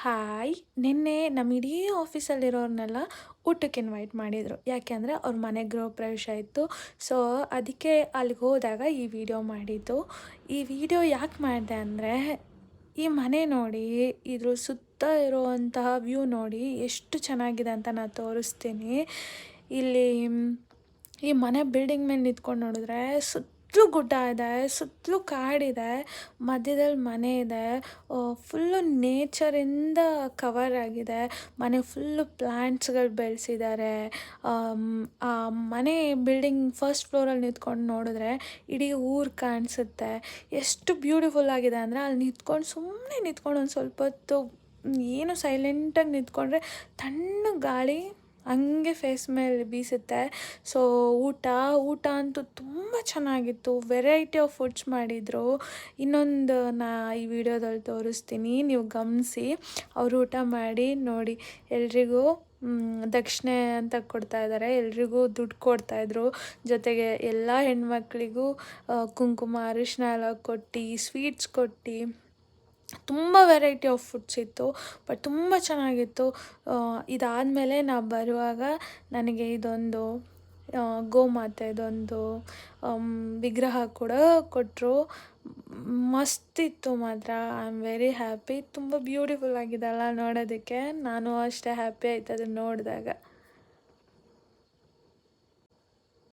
Hi! ನಿನ್ನೆ ನಮ್ಮ ಇಡೀ ಆಫೀಸಲ್ಲಿರೋರ್ನೆಲ್ಲ ಊಟಕ್ಕೆ ಇನ್ವೈಟ್ ಮಾಡಿದರು. ಯಾಕೆ ಅಂದರೆ ಅವ್ರ ಮನೆ ಗೃಹ ಪ್ರವೇಶ ಇತ್ತು. ಸೊ, ಅದಕ್ಕೆ ಅಲ್ಲಿಗೆ ಹೋದಾಗ ಈ ವಿಡಿಯೋ ಮಾಡಿದ್ದು. ಈ ವಿಡಿಯೋ ಯಾಕೆ ಮಾಡಿದೆ ಅಂದರೆ, ಈ ಮನೆ ನೋಡಿ, ಇದ್ರ ಸುತ್ತ ಇರುವಂತಹ ವ್ಯೂ ನೋಡಿ ಎಷ್ಟು ಚೆನ್ನಾಗಿದೆ ಅಂತ ನಾನು ತೋರಿಸ್ತೀನಿ. ಇಲ್ಲಿ ಈ ಮನೆ ಬಿಲ್ಡಿಂಗ್ ಮೇಲೆ ನಿಂತ್ಕೊಂಡು ನೋಡಿದ್ರೆ ಸುತ್ತಲೂ ಗುಡ್ಡ ಇದೆ, ಸುತ್ತಲೂ ಕಾಡಿದೆ, ಮಧ್ಯದಲ್ಲಿ ಮನೆ ಇದೆ. ಫುಲ್ಲು ನೇಚರಿಂದ ಕವರ್ ಆಗಿದೆ. ಮನೆ ಫುಲ್ಲು ಪ್ಲ್ಯಾಂಟ್ಸ್ಗಳು ಬೆಳೆಸಿದ್ದಾರೆ. ಆ ಮನೆ ಬಿಲ್ಡಿಂಗ್ ಫಸ್ಟ್ ಫ್ಲೋರಲ್ಲಿ ನಿಂತ್ಕೊಂಡು ನೋಡಿದ್ರೆ ಇಡೀ ಊರು ಕಾಣಿಸುತ್ತೆ. ಎಷ್ಟು ಬ್ಯೂಟಿಫುಲ್ ಆಗಿದೆ ಅಂದರೆ, ಅಲ್ಲಿ ನಿಂತ್ಕೊಂಡು ಸುಮ್ಮನೆ ನಿಂತ್ಕೊಂಡು ಒಂದು ಸ್ವಲ್ಪ ಹೊತ್ತು ಏನು ಸೈಲೆಂಟಾಗಿ ನಿಂತ್ಕೊಂಡ್ರೆ ತಣ್ಣಗೆ ಗಾಳಿ ಹಂಗೆ ಫೇಸ್ ಮೇಲೆ ಬೀಸುತ್ತೆ. ಸೊ ಊಟ ಅಂತೂ ತುಂಬ ಚೆನ್ನಾಗಿತ್ತು. ವೆರೈಟಿ ಆಫ್ ಫುಡ್ಸ್ ಮಾಡಿದರು. ಇನ್ನೊಂದು ಈ ವಿಡಿಯೋದಲ್ಲಿ ತೋರಿಸ್ತೀನಿ, ನೀವು ಗಮನಿಸಿ. ಅವರು ಊಟ ಮಾಡಿ ನೋಡಿ, ಎಲ್ರಿಗೂ ದಕ್ಷಿಣೆ ಅಂತ ಕೊಡ್ತಾಯಿದ್ದಾರೆ, ಎಲ್ರಿಗೂ ದುಡ್ಡು ಕೊಡ್ತಾಯಿದ್ರು. ಜೊತೆಗೆ ಎಲ್ಲ ಹೆಣ್ಮಕ್ಳಿಗೂ ಕುಂಕುಮ ಅರಿಶಿನ ಎಲ್ಲ ಕೊಟ್ಟು, ಸ್ವೀಟ್ಸ್ ಕೊಟ್ಟು, ತುಂಬ ವೆರೈಟಿ ಆಫ್ ಫುಡ್ಸ್ ಇತ್ತು. ಬಟ್ ತುಂಬ ಚೆನ್ನಾಗಿತ್ತು. ಇದಾದಮೇಲೆ ನಾವು ಬರುವಾಗ ನನಗೆ ಇದೊಂದು ಗೋಮಾತೆದೊಂದು ವಿಗ್ರಹ ಕೂಡ ಕೊಟ್ಟರು. ಮಸ್ತಿತ್ತು ಮಾತ್ರ. I am very happy. ತುಂಬ ಬ್ಯೂಟಿಫುಲ್ ಆಗಿದೆಲ್ಲ ನೋಡೋದಕ್ಕೆ. ನಾನು ಅಷ್ಟೇ ಹ್ಯಾಪಿ ಆಯ್ತು ಅದನ್ನು ನೋಡಿದಾಗ.